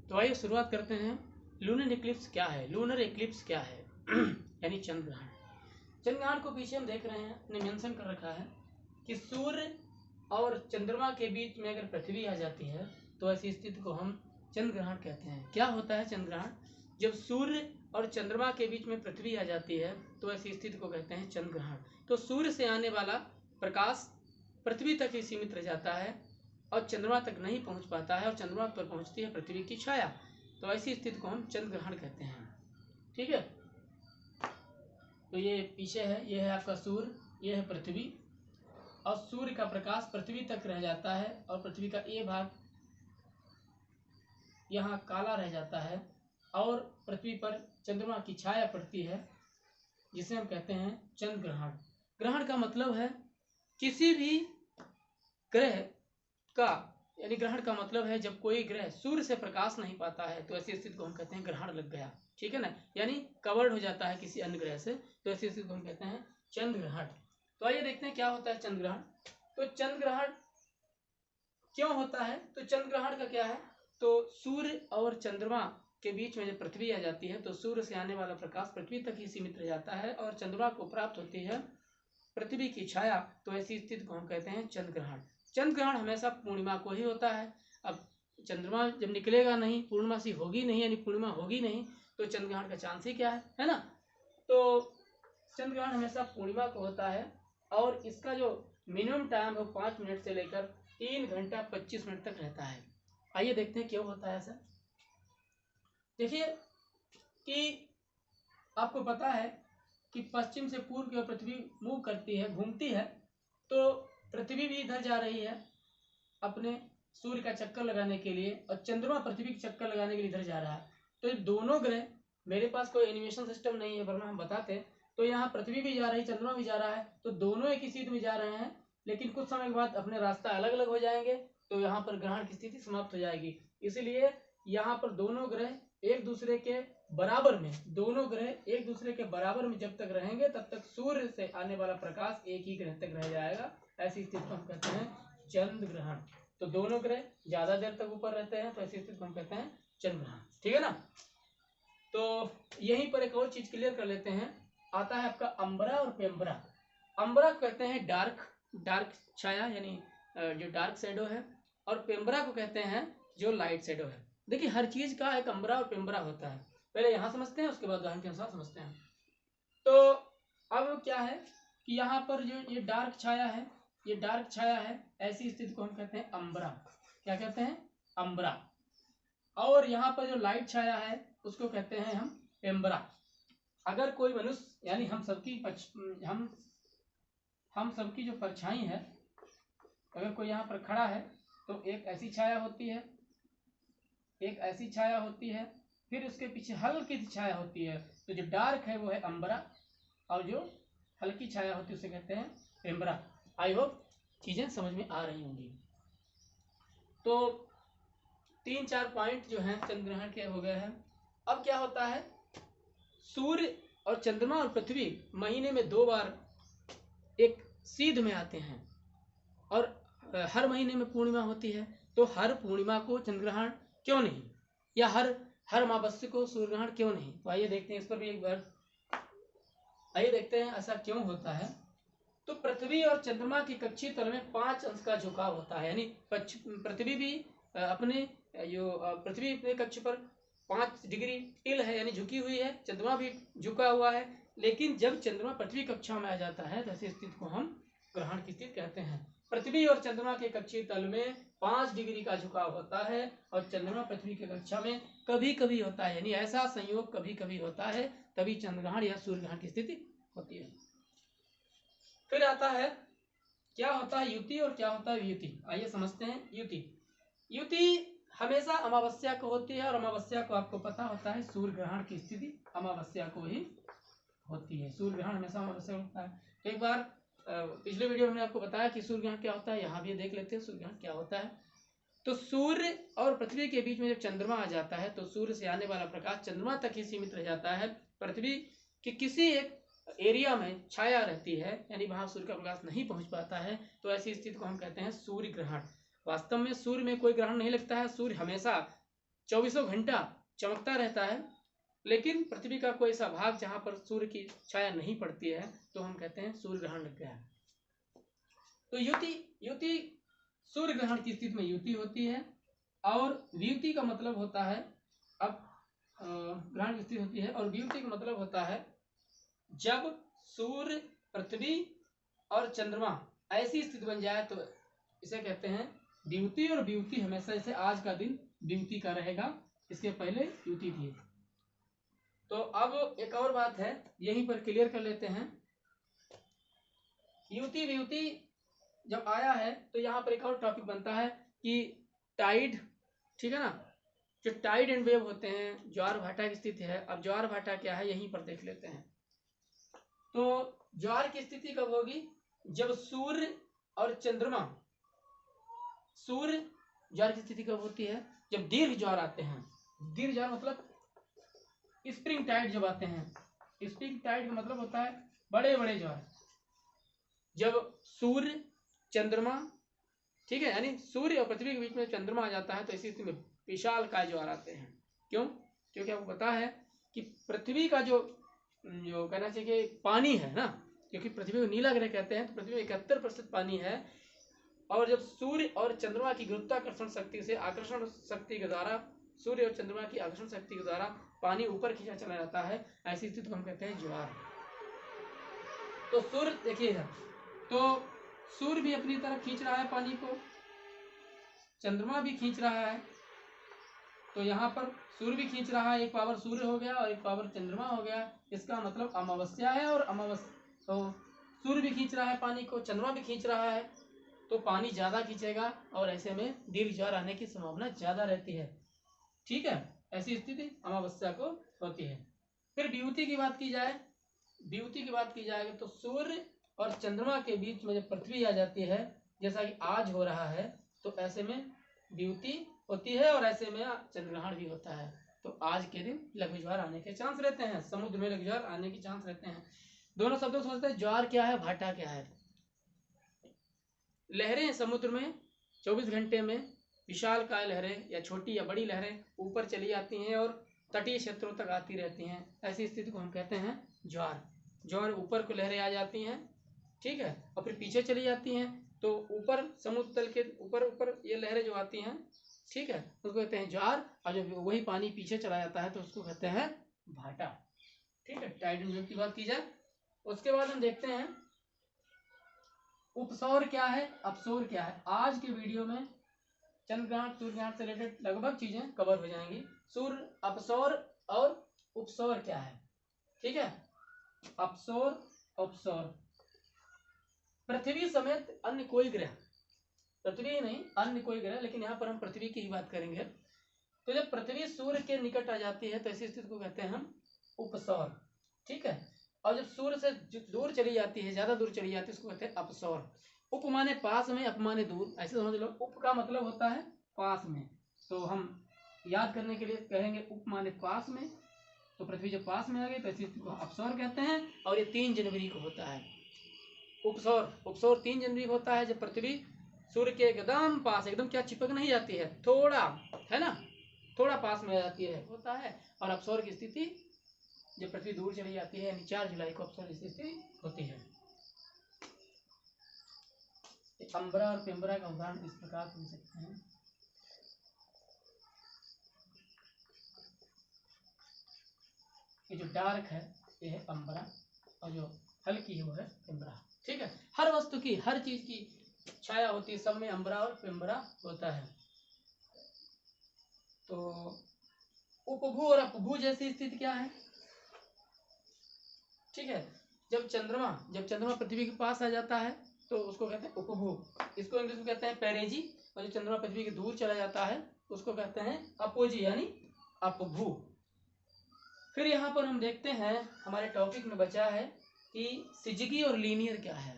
तो आइए शुरुआत करते हैं। लूनर इक्लिप्स क्या है? लूनर इक्लिप्स क्या है? यानी चंद्र ग्रहण। चंद्र ग्रहण को पीछे हम देख रहे हैं, ने मेंशन कर रखा है कि सूर्य और चंद्रमा के बीच में अगर पृथ्वी आ जाती है तो ऐसी स्थिति को हम चंद्र ग्रहण कहते हैं। क्या होता है चंद्र ग्रहण? जब सूर्य और चंद्रमा के बीच में पृथ्वी आ जाती है तो ऐसी स्थिति को कहते हैं चंद्र ग्रहण। तो सूर्य से आने वाला प्रकाश पृथ्वी तक ही सीमित रह जाता है और चंद्रमा तक नहीं पहुंच पाता है और चंद्रमा पर पहुंचती है पृथ्वी की छाया। तो ऐसी स्थिति को हम चंद्र ग्रहण कहते हैं। ठीक है, तो ये पीछे है, ये है आपका सूर्य, ये है पृथ्वी, और सूर्य का प्रकाश पृथ्वी तक रह जाता है और पृथ्वी का ये भाग यहाँ काला रह जाता है और पृथ्वी पर चंद्रमा की छाया पड़ती है, जिसे हम कहते हैं चंद्र ग्रहण। ग्रहण का मतलब है किसी भी ग्रह का, यानी ग्रहण का मतलब है जब कोई ग्रह सूर्य से प्रकाश नहीं पाता है तो ऐसी स्थिति को हम कहते हैं ग्रहण लग गया। ठीक है ना, यानी कवर्ड हो जाता है किसी अन्य ग्रह से, तो ऐसी स्थिति को हम कहते हैं चंद्र ग्रहण। तो आइए देखते हैं क्या होता है चंद्र ग्रहण। तो चंद्र ग्रहण क्यों होता है? तो चंद्र ग्रहण का क्या है, तो सूर्य और चंद्रमा के बीच में जब पृथ्वी आ जाती है तो सूर्य से आने वाला प्रकाश पृथ्वी तक ही सीमित रह जाता है और चंद्रमा को प्राप्त होती है पृथ्वी की छाया, तो ऐसी स्थिति को हम कहते हैं चंद्र ग्रहण। चंद्र ग्रहण हमेशा पूर्णिमा को ही होता है। अब चंद्रमा जब निकलेगा नहीं, पूर्णिमासी होगी नहीं, यानी पूर्णिमा होगी नहीं, तो चंद्र ग्रहण का चांस ही क्या है ना। तो चंद्र ग्रहण हमेशा पूर्णिमा को होता है और इसका जो मिनिमम टाइम है 5 मिनट से लेकर 3 घंटा 25 मिनट तक रहता है। आइए देखते हैं क्यों होता है ऐसा। देखिए कि आपको पता है कि पश्चिम से पूर्व की ओर पृथ्वी मूव करती है, घूमती है, तो पृथ्वी भी इधर जा रही है अपने सूर्य का चक्कर लगाने के लिए और चंद्रमा पृथ्वी का चक्कर लगाने के लिए इधर जा रहा है। तो दोनों ग्रह, मेरे पास कोई एनिमेशन सिस्टम नहीं है वरना हम बताते, तो यहाँ पृथ्वी भी जा रही, चंद्रमा भी जा रहा है, तो दोनों एक ही स्थिति में जा रहे हैं, लेकिन कुछ समय के बाद अपने रास्ता अलग अलग हो जाएंगे, तो यहाँ पर ग्रहण की स्थिति समाप्त हो जाएगी। इसलिए यहाँ पर दोनों ग्रह एक दूसरे के बराबर में, दोनों ग्रह एक दूसरे के बराबर में जब तक रहेंगे तब तक सूर्य से आने वाला प्रकाश एक ही ग्रह तक रह जाएगा। ऐसी स्थिति को हम कहते हैं चंद्र ग्रहण। तो दोनों ग्रह ज्यादा देर तक ऊपर रहते हैं तो ऐसी स्थिति को हम कहते हैं चंद्र ग्रहण। ठीक है ना। तो यहीं पर एक और चीज क्लियर कर लेते हैं। आता है आपका अंबरा और पेम्बरा। अंबरा कहते हैं डार्क छाया, यानी जो डार्क शेडो है, और पेम्बरा को कहते हैं जो लाइट शेडो है। देखिए हर चीज का एक अंबरा और पेम्बरा होता है, पहले यहाँ समझते हैं उसके बाद उदाहरण के अनुसार समझते हैं। तो अब क्या है कि यहाँ पर जो ये डार्क छाया है, ये डार्क छाया है, ऐसी स्थिति को हम कहते हैं अंबरा। क्या कहते हैं? अंबरा। और यहाँ पर जो लाइट छाया है उसको कहते हैं हम पेम्बरा। अगर कोई मनुष्य, यानी हम सबकी जो परछाई है, अगर कोई यहाँ पर खड़ा है तो एक ऐसी छाया होती है, एक ऐसी छाया होती है, फिर उसके पीछे हल्की सी छाया होती है, तो जो डार्क है वो है अंबरा और जो हल्की छाया होती है उसे कहते हैं पेम्बरा। आई होप चीजें समझ में आ रही होंगी। तो 3-4 पॉइंट जो हैं चंद्र ग्रहण के हो गए हैं। अब क्या होता है, सूर्य और चंद्रमा और पृथ्वी महीने में 2 बार एक सीध में आते हैं और हर महीने में पूर्णिमा होती है, तो हर पूर्णिमा को चंद्र ग्रहण क्यों नहीं, या हर अमावस्या को सूर्य ग्रहण क्यों नहीं? तो आइए देखते हैं इस पर भी एक बार, आइए देखते हैं ऐसा क्यों होता है। तो पृथ्वी और चंद्रमा की कक्षीय तल में 5 अंश का झुकाव होता है, यानी पृथ्वी भी अपने जो पृथ्वी अपने कक्ष पर 5 डिग्री टिल है, यानी झुकी हुई है, चंद्रमा भी झुका हुआ है, लेकिन जब चंद्रमा पृथ्वी कक्षा में आ जाता है तो ऐसी स्थिति को हम ग्रहण की स्थिति कहते हैं। पृथ्वी और चंद्रमा के कक्षीय तल में 5 डिग्री का झुकाव होता है और चंद्रमा पृथ्वी की कक्षा में कभी कभी होता है, यानी ऐसा संयोग कभी कभी होता है, तभी चंद्र ग्रहण या सूर्य ग्रहण की स्थिति होती है। फिर आता है क्या होता है युति और क्या होता है वियुति। आइए समझते हैं युति। युति हमेशा अमावस्या को होती है और अमावस्या को आपको पता होता है सूर्य ग्रहण की स्थिति अमावस्या को ही होती है। सूर्य ग्रहण हमेशा अमावस्या होता है। तो एक बार पिछले वीडियो में मैंने आपको बताया कि सूर्य ग्रहण क्या होता है, यहाँ भी देख लेते हैं सूर्य ग्रहण क्या होता है। तो सूर्य और पृथ्वी के बीच में जब चंद्रमा आ जाता है तो सूर्य से आने वाला प्रकाश चंद्रमा तक ही सीमित रह जाता है, पृथ्वी के किसी एक एरिया में छाया रहती है, यानी वहां सूर्य का प्रकाश नहीं पहुंच पाता है, तो ऐसी स्थिति को हम कहते हैं सूर्य ग्रहण। वास्तव में सूर्य में कोई ग्रहण नहीं लगता है, सूर्य हमेशा 24 घंटा चमकता रहता है, लेकिन पृथ्वी का कोई ऐसा भाग जहां पर सूर्य की छाया नहीं पड़ती है तो हम कहते हैं सूर्य ग्रहण लग गया है। तो युति सूर्य ग्रहण की स्थिति में युति होती है, और वियुति का मतलब होता है, अब ग्रहण की स्थिति होती है, और वियुति का मतलब होता है जब सूर्य, पृथ्वी और चंद्रमा ऐसी स्थिति बन जाए तो इसे कहते हैं वियुति। और वियुति हमेशा, जैसे आज का दिन वियुति का रहेगा, इसके पहले युति थी। तो अब एक और बात है, यहीं पर क्लियर कर लेते हैं। युति वियुति जब आया है तो यहाँ पर एक और टॉपिक बनता है कि टाइड, ठीक है ना, जो टाइड एंड वेव होते हैं, ज्वार भाटा की स्थिति है। अब ज्वार भाटा क्या है यहीं पर देख लेते हैं। तो ज्वार की स्थिति कब होगी? जब सूर्य और चंद्रमा, सूर्य, ज्वार की स्थिति कब होती है? जब दीर्घ ज्वार आते हैं। दीर्घ ज्वार मतलब स्प्रिंग टाइड जब आते हैं। स्प्रिंग टाइड का मतलब होता है बड़े बड़े ज्वार। जब सूर्य, चंद्रमा, ठीक है, यानी सूर्य और पृथ्वी के बीच में चंद्रमा आ जाता है तो इसी स्थिति में विशालकाय ज्वार आते हैं। क्यों? क्योंकि आपको पता है कि पृथ्वी का जो कहना चाहिए कि पानी है ना, क्योंकि पृथ्वी को नीला ग्रह कहते हैं, तो पृथ्वी में 71% पानी है। और जब सूर्य और चंद्रमा की गुरुत्वाकर्षण शक्ति से, आकर्षण शक्ति के द्वारा, सूर्य और चंद्रमा की आकर्षण शक्ति के द्वारा पानी ऊपर खींचा चला जाता है, ऐसी स्थिति को हम कहते हैं ज्वार। तो सूर्य देखिएगा, तो सूर्य भी अपनी तरफ खींच रहा है पानी को, चंद्रमा भी खींच रहा है। तो यहाँ पर सूर्य भी खींच रहा है, एक पावर सूर्य हो गया और एक पावर चंद्रमा हो गया। इसका मतलब अमावस्या है, और तो सूर्य भी खींच रहा है पानी को, चंद्रमा भी खींच रहा है, तो पानी ज्यादा खींचेगा और ऐसे में दीर्घ ज्वार आने की संभावना ज्यादा रहती है। ठीक है, ऐसी स्थिति अमावस्या को होती है। फिर वियुति की बात की जाए, वियुति की बात की जाएगी तो सूर्य और चंद्रमा के बीच में जब पृथ्वी आ जाती है, जैसा कि आज हो रहा है, तो ऐसे में वियुति होती है और ऐसे में चंद्रग्रहण भी होता है। तो आज के दिन लघु ज्वार आने के चांस रहते हैं, समुद्र में लघु ज्वार आने के चांस रहते हैं। दोनों शब्दों को समझते हैं, ज्वार क्या है, भाटा क्या है। लहरें समुद्र में 24 घंटे में विशालकाय लहरें या छोटी या बड़ी लहरें ऊपर चली आती हैं और तटीय क्षेत्रों तक आती रहती हैं। ऐसी स्थिति को हम कहते हैं ज्वार। ज्वार ऊपर को लहरें आ जाती हैं, ठीक है, और फिर पीछे चली जाती हैं, तो ऊपर समुद्र तल के ऊपर ये लहरें जो आती हैं, ठीक है, उसको कहते हैं ज्वार। और जब वही पानी पीछे चला जाता है तो उसको कहते हैं भाटा। ठीक है, टाइड एंड वेव की बात की जाए। उसके बाद हम देखते हैं उपसौर क्या है, अपसौर क्या है। आज के वीडियो में चंद्रग्रहण, सूर्यग्रहण से रिलेटेड लगभग चीजें कवर हो जाएंगी। सूर्य, अपसौर और उपसौर क्या है, ठीक है। अपसौर, उपसौर, पृथ्वी समेत अन्य कोई ग्रह, पृथ्वी ही नहीं अन्य कोई ग्रह, लेकिन यहाँ पर हम पृथ्वी की ही बात करेंगे। तो जब पृथ्वी सूर्य के निकट आ जाती है तो ऐसी स्थिति को कहते हैं हम उपसौर, ठीक है। और जब सूर्य से दूर चली जाती है, ज्यादा दूर चली जाती है, उसको कहते हैं अपसौर। उप माने पास में, अप माने दूर, ऐसे समझ लो। उप का मतलब होता है पास में, तो हम याद करने के लिए कहेंगे उप माने पास में। तो पृथ्वी जब पास में आ गई तो ऐसी स्थिति को अपसौर कहते हैं। और ये 3 जनवरी को होता है उपसौर। उपसौर 3 जनवरी को होता है, जब पृथ्वी सूर्य के एकदम पास, एकदम क्या चिपक नहीं जाती है, थोड़ा, है ना, थोड़ा पास में आ जाती है, होता है। और अपसौर की स्थिति जब पृथ्वी दूर चली जाती है, यानी 4 जुलाई को अपसौर की स्थिति होती है। अंबरा और पेम्बरा का उदाहरण इस प्रकार मिल सकते हैं। ये जो डार्क है ये है अंबरा, और जो हल्की है वो है पेम्बरा, ठीक है। हर वस्तु की, हर चीज की छाया होती है, सब में अंबरा और पेम्बरा होता है। तो उपभू और अपभू जैसी स्थिति क्या है, ठीक है। जब चंद्रमा पृथ्वी के पास आ जाता है तो उसको कहते हैं उपभू। इसको इंग्लिश में कहते हैं पेरेजी। और जो चंद्रमा पृथ्वी के दूर चला जाता है उसको कहते हैं अपोजी, यानी अपभू। फिर यहाँ पर हम देखते हैं, हमारे टॉपिक में बचा है कि सिजगी और लीनियर क्या है।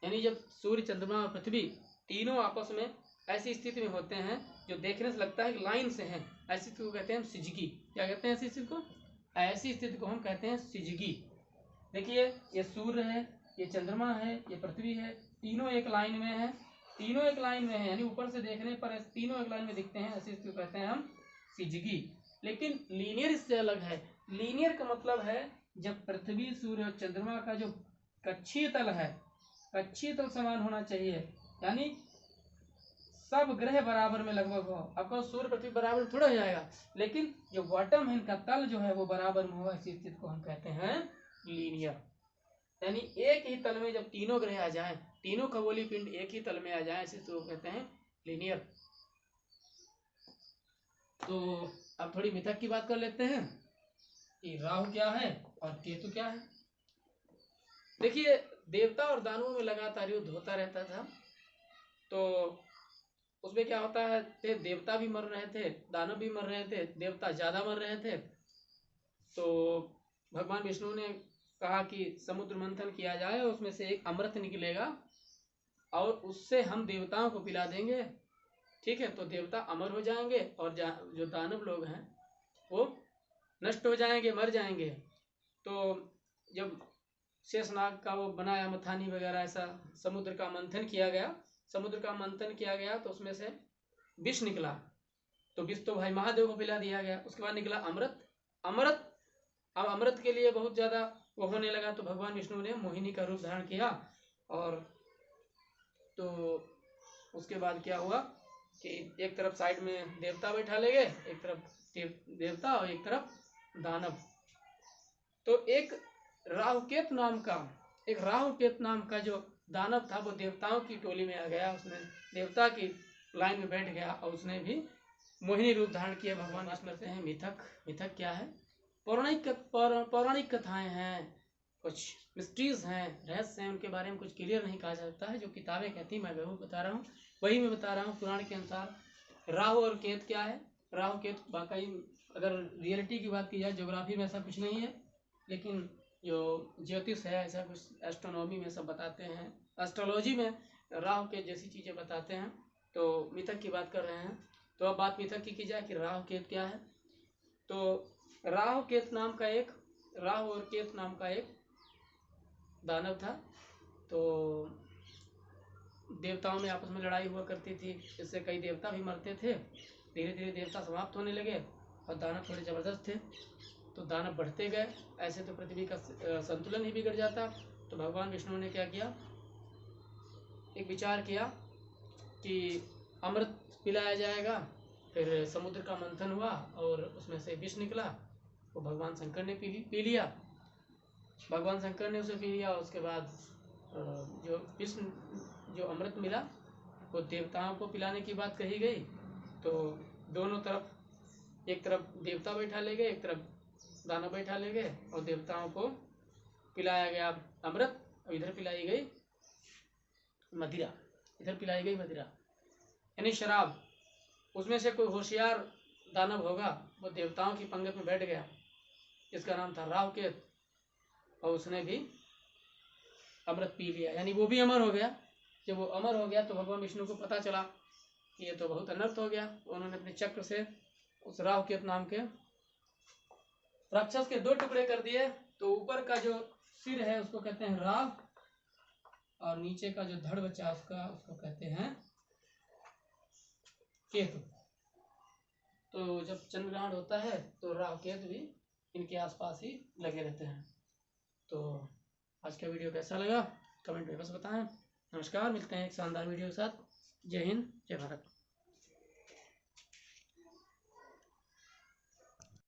यानी जब सूर्य, चंद्रमा और पृथ्वी तीनों आपस में ऐसी स्थिति में होते हैं जो देखने से लगता है कि लाइन से हैं, ऐसी स्थिति को कहते हैं हम सिजगी। क्या कहते हैं ऐसी स्थिति को? ऐसी स्थिति को हम कहते हैं सिजगी। देखिए, ये सूर्य है, ये चंद्रमा है, ये पृथ्वी है, तीनों एक लाइन में है, तीनों एक लाइन में है, यानी ऊपर से देखने पर तीनों एक लाइन में दिखते हैं, ऐसे इसको कहते हैं हम सिजगी। लेकिन लीनियर इससे अलग है। लीनियर का मतलब है जब पृथ्वी, सूर्य और चंद्रमा का जो कक्षीय तल है, कक्षीय तल समान होना चाहिए, यानी सब ग्रह बराबर में लगभग हो। आपको सूर्य पृथ्वी बराबर थोड़ा हो जाएगा, लेकिन जो बॉटम है इनका तल जो है वो बराबर में होगा, इसी स्थिति को हम कहते हैं लीनियर। यानी एक ही तल में जब तीनों ग्रह आ जाएं, तीनों खगोलीय पिंड एक ही तल में आ जाएं, इसी को कहते हैं लीनियर। तो अब थोड़ी मिथक की बात कर लेते हैं कि राहु क्या है और केतु क्या है। देखिए, देवता और दानवों में लगातार युद्ध होता रहता था, तो उसमें क्या होता है, देवता भी मर रहे थे, दानव भी मर रहे थे, देवता ज्यादा मर रहे थे। तो भगवान विष्णु ने कहा कि समुद्र मंथन किया जाए, उसमें से एक अमृत निकलेगा और उससे हम देवताओं को पिला देंगे, ठीक है। तो देवता अमर हो जाएंगे और जो दानव लोग हैं वो नष्ट हो जाएंगे, मर जाएंगे। तो जब शेषनाग का वो बनाया मथानी वगैरह, ऐसा समुद्र का मंथन किया गया, समुद्र का मंथन किया गया तो उसमें से विष निकला, तो विष तो भाई महादेव को पिला दिया गया। उसके बाद निकला अमृत। अमृत, अब अमृत के लिए बहुत ज्यादा वो होने लगा, तो भगवान विष्णु ने मोहिनी का रूप धारण किया, और तो उसके बाद क्या हुआ कि एक तरफ साइड में देवता बैठा ले गए, एक तरफ देवता और एक तरफ दानव। तो एक राहुकेतु नाम का जो दानव था वो देवताओं की टोली में आ गया, उसने देवता की लाइन में बैठ गया और उसने भी मोहिनी रूप धारण किया। भगवान विष्णु कहते हैं मिथक। मिथक क्या है? पौराणिक कथाएं हैं, कुछ मिस्ट्रीज हैं, रहस्य हैं, उनके बारे में कुछ क्लियर नहीं कहा जा सकता है। जो किताबें कहती हैं मैं वही बता रहा हूँ, पुराण के अनुसार राहु और केतु क्या है। राहु केतु वाकई, अगर रियलिटी की बात की जाए, ज्योग्राफी में ऐसा कुछ नहीं है, लेकिन जो ज्योतिष है ऐसा कुछ, एस्ट्रोनॉमी में सब बताते हैं, एस्ट्रोलॉजी में राहु के जैसी चीज़ें बताते हैं। तो मिथक की बात कर रहे हैं, तो अब बात मिथक की जाए कि राहु केतु क्या है। तो राहु और केतु नाम का एक दानव था। तो देवताओं में आपस में लड़ाई हुआ करती थी, इससे कई देवता भी मरते थे। धीरे धीरे देवता समाप्त होने लगे और दानव थोड़े जबरदस्त थे, तो दानव बढ़ते गए। ऐसे तो पृथ्वी का संतुलन ही बिगड़ जाता। तो भगवान विष्णु ने क्या किया, एक विचार किया कि अमृत पिलाया जाएगा। फिर समुद्र का मंथन हुआ और उसमें से विष निकला, वो भगवान शंकर ने पी लिया। भगवान शंकर ने उसे पी लिया। उसके बाद जो अमृत मिला वो देवताओं को पिलाने की बात कही गई। तो दोनों तरफ, एक तरफ देवता बैठा ले गए, एक तरफ दानव बैठा ले गए, और देवताओं को पिलाया गया अमृत, और इधर पिलाई गई मदिरा, यानी शराब। उसमें से कोई होशियार दानव होगा, वो देवताओं की पंगत में बैठ गया, इसका नाम था राहुकेतु, और उसने भी अमृत पी लिया, यानी वो भी अमर हो गया। जब वो अमर हो गया तो भगवान विष्णु को पता चला कि ये तो बहुत अनर्थ हो गया। उन्होंने अपने चक्र से उस राहुकेतु नाम के राक्षस के 2 टुकड़े कर दिए। तो ऊपर का जो सिर है उसको कहते हैं राहु, और नीचे का जो धड़ बचा उसको कहते हैं केतु। तो जब चंद्रग्रहण होता है तो राहु केतु भी इनके आसपास ही लगे रहते हैं। तो आज का वीडियो कैसा लगा कमेंट में बस बताएं। नमस्कार, मिलते हैं एक शानदार वीडियो के साथ। जय हिंद, जय भारत।